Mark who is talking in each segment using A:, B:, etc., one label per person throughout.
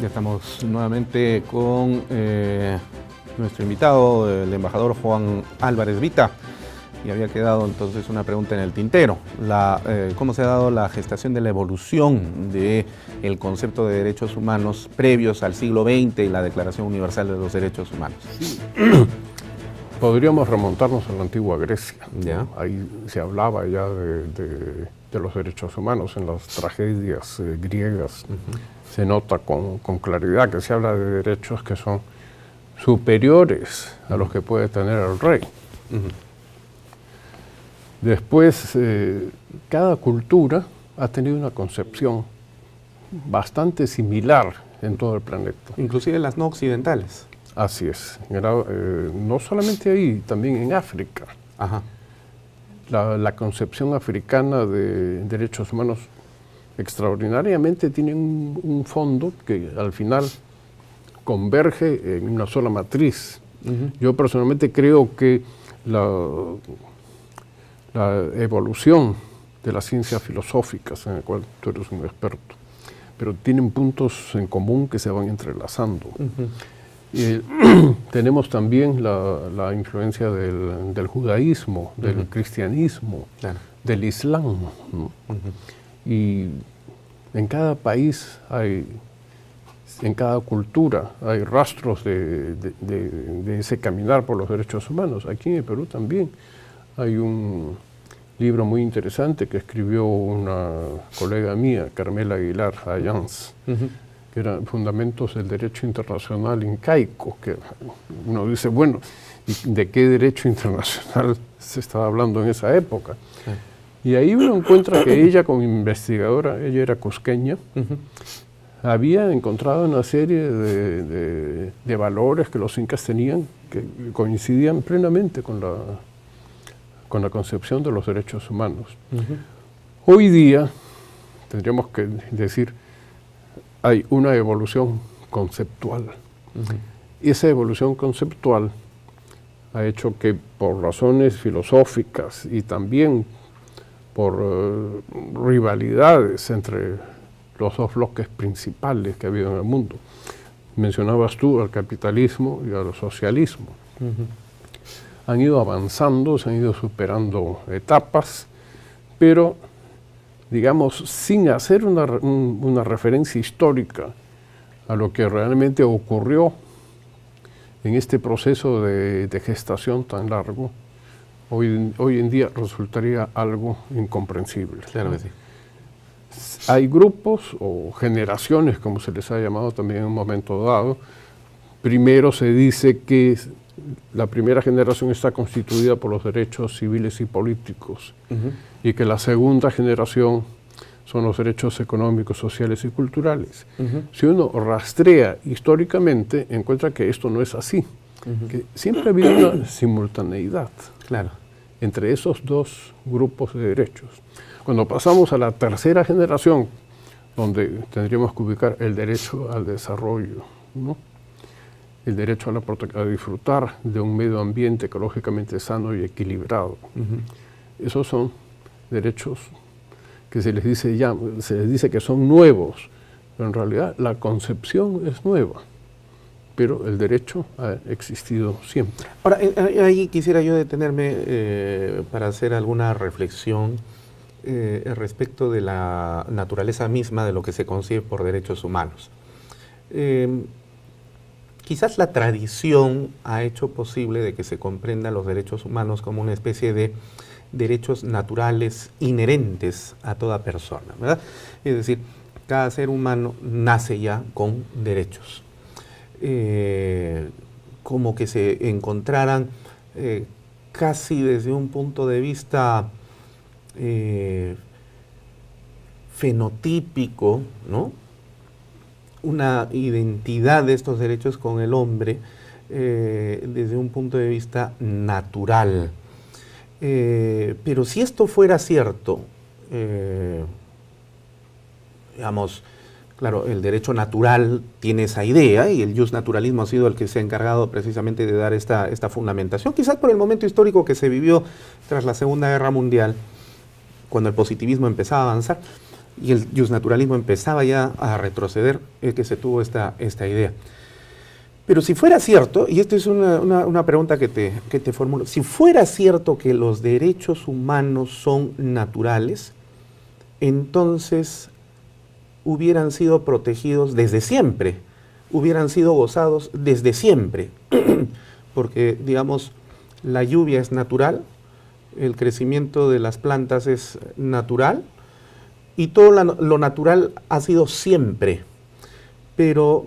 A: Ya estamos nuevamente con nuestro invitado, el embajador Juan Álvarez Vita, y había quedado entonces una pregunta en el tintero. ¿Cómo se ha dado la gestación de la evolución del concepto de derechos humanos previos al siglo XX y la Declaración Universal de los Derechos Humanos?
B: Sí. Podríamos remontarnos a la antigua Grecia.
A: ¿Ya?
B: Ahí se hablaba ya de los derechos humanos en las tragedias griegas. Se nota con claridad que se habla de derechos que son superiores a los que puede tener el rey. Después, cada cultura ha tenido una concepción bastante similar en todo el planeta.
A: Inclusive las no occidentales.
B: Así es. No solamente ahí, también en África.
A: Ajá.
B: La concepción africana de derechos humanos extraordinariamente tiene un fondo que al final converge en una sola matriz. Yo personalmente creo que la evolución de las ciencias filosóficas, en la cual tú eres un experto, pero tienen puntos en común que se van entrelazando. Tenemos también la influencia del judaísmo, del cristianismo, claro, del islam, ¿no? Y en cada país en cada cultura hay rastros de ese caminar por los derechos humanos. Aquí en el Perú también hay un libro muy interesante que escribió una colega mía, Carmela Aguilar Ayans, que era Fundamentos del Derecho Internacional Incaico, que uno dice, bueno, ¿y de qué derecho internacional se estaba hablando en esa época? Y ahí uno encuentra que ella, como investigadora, ella era cusqueña, había encontrado una serie de valores que los incas tenían que coincidían plenamente con la concepción de los derechos humanos. Hoy día, tendríamos que decir, hay una evolución conceptual. Esa evolución conceptual ha hecho que por razones filosóficas y también por rivalidades entre los dos bloques principales que ha habido en el mundo. Mencionabas tú al capitalismo y al socialismo. Han ido avanzando, se han ido superando etapas, pero, digamos, sin hacer una referencia histórica a lo que realmente ocurrió en este proceso de gestación tan largo, hoy en día resultaría algo incomprensible.
A: Claro que sí.
B: Hay grupos o generaciones, como se les ha llamado también en un momento dado. Primero se dice que la primera generación está constituida por los derechos civiles y políticos, y que la segunda generación son los derechos económicos, sociales y culturales. Si uno rastrea históricamente, encuentra que esto no es así, que siempre ha habido una simultaneidad, claro, entre esos dos grupos de derechos. Cuando pasamos a la tercera generación, donde tendríamos que ubicar el derecho al desarrollo, ¿no? El derecho a disfrutar de un medio ambiente ecológicamente sano y equilibrado. Esos son derechos que se les dice que son nuevos, pero en realidad la concepción es nueva, pero el derecho ha existido siempre.
A: Ahora, ahí quisiera yo detenerme para hacer alguna reflexión respecto de la naturaleza misma de lo que se concibe por derechos humanos. Quizás la tradición ha hecho posible de que se comprendan los derechos humanos como una especie de derechos naturales inherentes a toda persona, ¿verdad? Es decir, cada ser humano nace ya con derechos. Como que se encontraran casi desde un punto de vista fenotípico, ¿no? Una identidad de estos derechos con el hombre desde un punto de vista natural. Pero si esto fuera cierto, digamos, claro, el derecho natural tiene esa idea y el justnaturalismo ha sido el que se ha encargado precisamente de dar esta fundamentación, quizás por el momento histórico que se vivió tras la Segunda Guerra Mundial, cuando el positivismo empezaba a avanzar. y el justnaturalismo empezaba ya a retroceder, es que se tuvo esta idea. Pero si fuera cierto, y esta es una pregunta que te formulo, si fuera cierto que los derechos humanos son naturales, entonces hubieran sido protegidos desde siempre, hubieran sido gozados desde siempre, porque, digamos, la lluvia es natural, el crecimiento de las plantas es natural, y todo lo natural ha sido siempre. Pero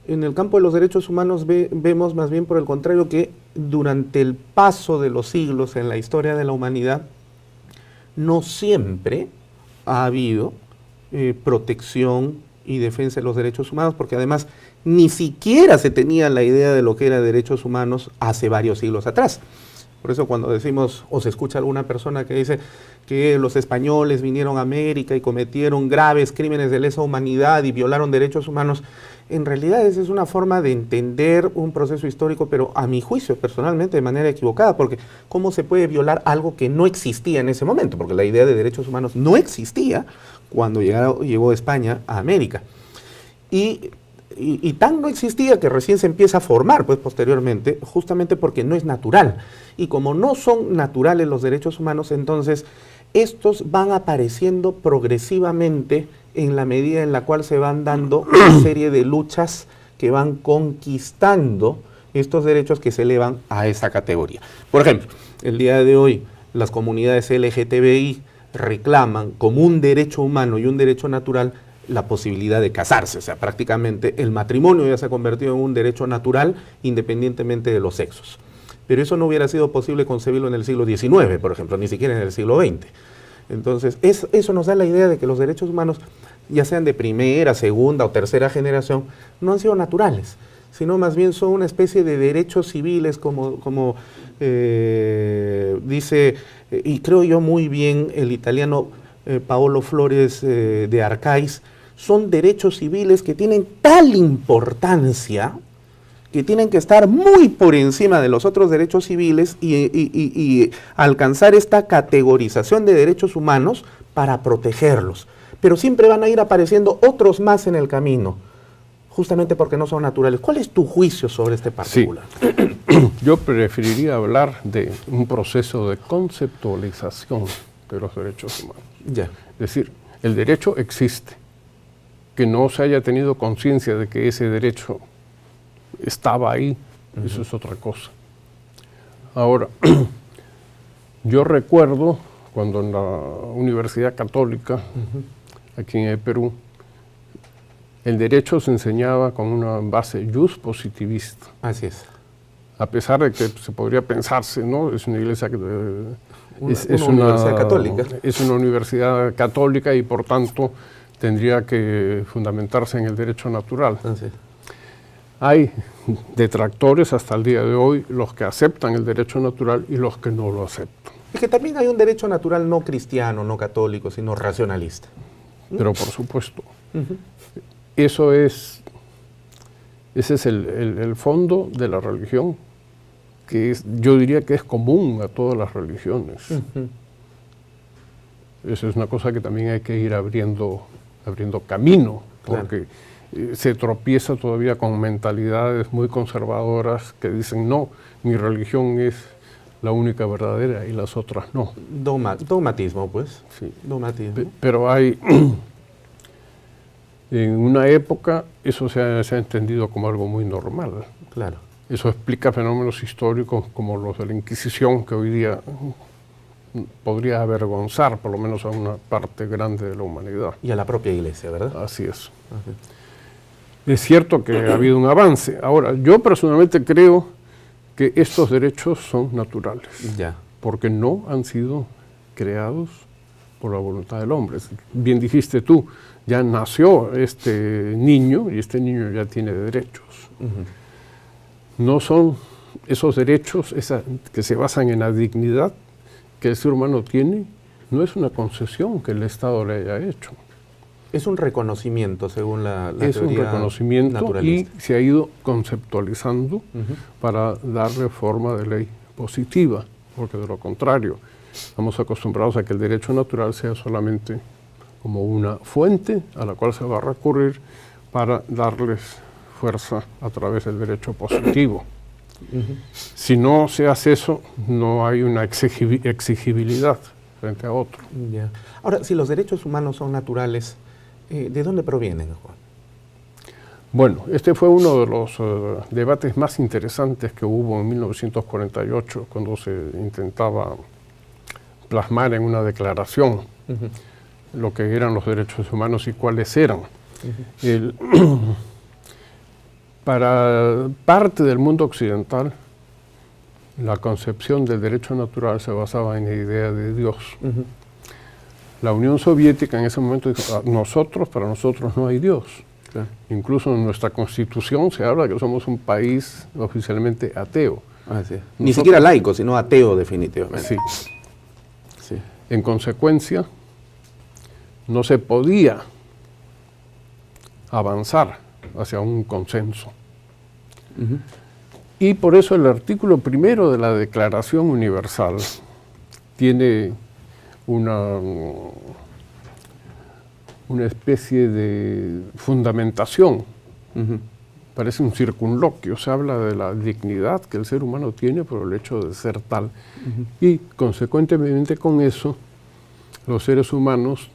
A: en el campo de los derechos humanos vemos más bien por el contrario que durante el paso de los siglos en la historia de la humanidad, no siempre ha habido protección y defensa de los derechos humanos, porque además ni siquiera se tenía la idea de lo que era derechos humanos hace varios siglos atrás. Por eso cuando decimos, o se escucha alguna persona que dice que los españoles vinieron a América y cometieron graves crímenes de lesa humanidad y violaron derechos humanos, en realidad esa es una forma de entender un proceso histórico, pero a mi juicio, personalmente, de manera equivocada, porque ¿cómo se puede violar algo que no existía en ese momento? Porque la idea de derechos humanos no existía cuando llegó España a América. Y tan no existía que recién se empieza a formar, pues posteriormente, justamente porque no es natural. Y como no son naturales los derechos humanos, entonces estos van apareciendo progresivamente en la medida en la cual se van dando una serie de luchas que van conquistando estos derechos que se elevan a esa categoría. Por ejemplo, el día de hoy las comunidades LGTBI reclaman como un derecho humano y un derecho natural la posibilidad de casarse, o sea, prácticamente el matrimonio ya se ha convertido en un derecho natural independientemente de los sexos. Pero eso no hubiera sido posible concebirlo en el siglo XIX, por ejemplo, ni siquiera en el siglo XX. Entonces, eso nos da la idea de que los derechos humanos, ya sean de primera, segunda o tercera generación, no han sido naturales, sino más bien son una especie de derechos civiles, como dice, y creo yo muy bien el italiano Paolo Flores de Arcais, son derechos civiles que tienen tal importancia que tienen que estar muy por encima de los otros derechos civiles y alcanzar esta categorización de derechos humanos para protegerlos. Pero siempre van a ir apareciendo otros más en el camino, justamente porque no son naturales. ¿Cuál es tu juicio sobre este particular?
B: Sí. Yo preferiría hablar de un proceso de conceptualización de los derechos humanos.
A: Ya.
B: Es decir, el derecho existe. Que no se haya tenido conciencia de que ese derecho estaba ahí, eso es otra cosa. Ahora, yo recuerdo cuando en la Universidad Católica, aquí en el Perú, el derecho se enseñaba con una base justpositivista.
A: Así es.
B: A pesar de que se podría pensarse, ¿no? Es una iglesia que
A: es una universidad católica.
B: Es una universidad católica y por tanto tendría que fundamentarse en el derecho natural.
A: Así es.
B: Hay detractores hasta el día de hoy, los que aceptan el derecho natural y los que no lo aceptan.
A: Es que también hay un derecho natural no cristiano, no católico, sino racionalista.
B: Pero por supuesto, ese es el fondo de la religión, que yo diría que es común a todas las religiones. Eso es una cosa que también hay que ir abriendo camino, porque se tropieza todavía con mentalidades muy conservadoras que dicen, no, mi religión es la única verdadera y las otras no.
A: Dogmatismo, pues.
B: Sí.
A: Dogmatismo.
B: Pero hay, en una época, eso se ha entendido como algo muy normal.
A: Claro.
B: Eso explica fenómenos históricos como los de la Inquisición, que hoy día podría avergonzar por lo menos a una parte grande de la humanidad.
A: Y a la propia iglesia, ¿verdad?
B: Así es. Es cierto que ha habido un avance. Ahora, yo personalmente creo que estos derechos son naturales, porque no han sido creados por la voluntad del hombre. Bien dijiste tú, ya nació este niño y este niño ya tiene derechos. No son esos derechos que se basan en la dignidad que el ser humano tiene, no es una concesión que el Estado le haya hecho.
A: Es un reconocimiento, según la teoría naturalista.
B: Es un reconocimiento y se ha ido conceptualizando para darle forma de ley positiva, porque de lo contrario, estamos acostumbrados a que el derecho natural sea solamente como una fuente a la cual se va a recurrir para darles fuerza a través del derecho positivo. Si no se hace eso, no hay una exigibilidad frente a otro.
A: Yeah. Ahora, si los derechos humanos son naturales, ¿de dónde provienen, Juan?
B: Bueno, este fue uno de los debates más interesantes que hubo en 1948, cuando se intentaba plasmar en una declaración lo que eran los derechos humanos y cuáles eran. Para parte del mundo occidental, la concepción del derecho natural se basaba en la idea de Dios. La Unión Soviética en ese momento dijo, para nosotros no hay Dios. Claro. Incluso en nuestra Constitución se habla de que somos un país oficialmente ateo.
A: Sí. Ni siquiera laico, sino ateo definitivamente.
B: Sí. Sí. En consecuencia, no se podía avanzar hacia un consenso. Y por eso el artículo primero de la Declaración Universal tiene una especie de fundamentación. Parece un circunloquio, se habla de la dignidad que el ser humano tiene por el hecho de ser tal. Y consecuentemente con eso, los seres humanos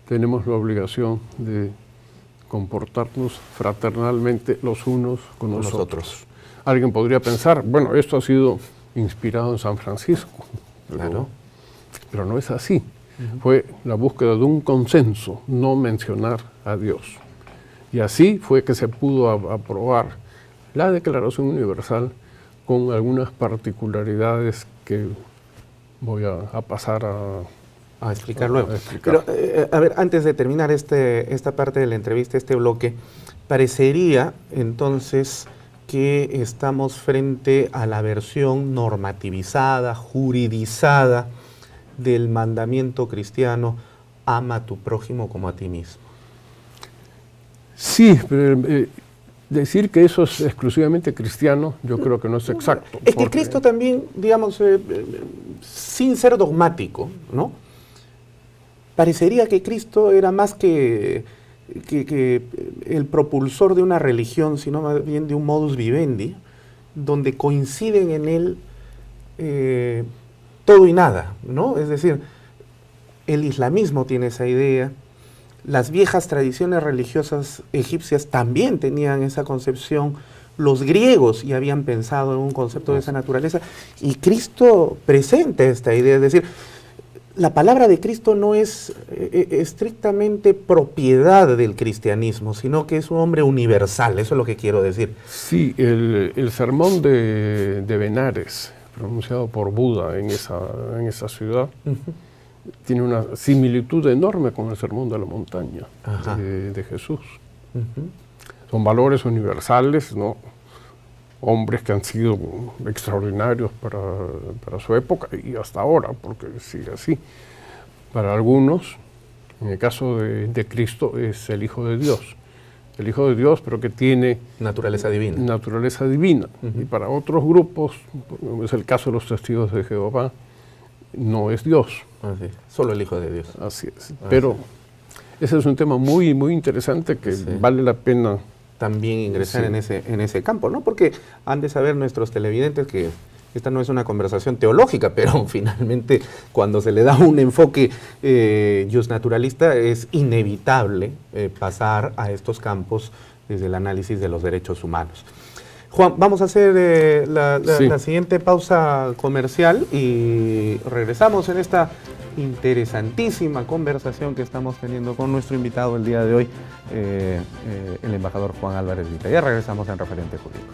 B: tenemos la obligación de comportarnos fraternalmente los unos con los otros. Alguien podría pensar, bueno, esto ha sido inspirado en San Francisco, pero no es así. Fue la búsqueda de un consenso, no mencionar a Dios. Y así fue que se pudo aprobar la Declaración Universal con algunas particularidades que voy a pasar
A: a explicar luego. Pero, a ver, antes de terminar esta parte de la entrevista, este bloque, parecería entonces que estamos frente a la versión normativizada, juridizada del mandamiento cristiano, ama a tu prójimo como a ti mismo.
B: Sí, pero decir que eso es exclusivamente cristiano, yo creo que no es exacto.
A: Es que Cristo también, digamos, sin ser dogmático, ¿no? Parecería que Cristo era más que el propulsor de una religión, sino más bien de un modus vivendi, donde coinciden en él todo y nada, ¿no? Es decir, el islamismo tiene esa idea, las viejas tradiciones religiosas egipcias también tenían esa concepción, los griegos ya habían pensado en un concepto de esa naturaleza, y Cristo presenta esta idea, es decir, la palabra de Cristo no es estrictamente propiedad del cristianismo, sino que es un hombre universal, eso es lo que quiero decir.
B: Sí, el sermón de Benares, pronunciado por Buda en esa ciudad, tiene una similitud enorme con el sermón de la montaña de Jesús. Son valores universales, ¿no? Hombres que han sido extraordinarios para su época y hasta ahora, porque sigue así. Para algunos, en el caso de Cristo, es el Hijo de Dios. El Hijo de Dios, pero que tiene
A: naturaleza divina.
B: Naturaleza divina. Y para otros grupos, es el caso de los testigos de Jehová, no es Dios.
A: Solo el Hijo de Dios.
B: Así es. Pero ese es un tema muy, muy interesante que vale la pena
A: también ingresar en ese campo, ¿no? Porque han de saber nuestros televidentes que esta no es una conversación teológica, pero finalmente cuando se le da un enfoque justnaturalista es inevitable pasar a estos campos desde el análisis de los derechos humanos. Juan, vamos a hacer la siguiente pausa comercial y regresamos en esta interesantísima conversación que estamos teniendo con nuestro invitado el día de hoy, el embajador Juan Álvarez Vita. Ya regresamos en Referente Jurídico.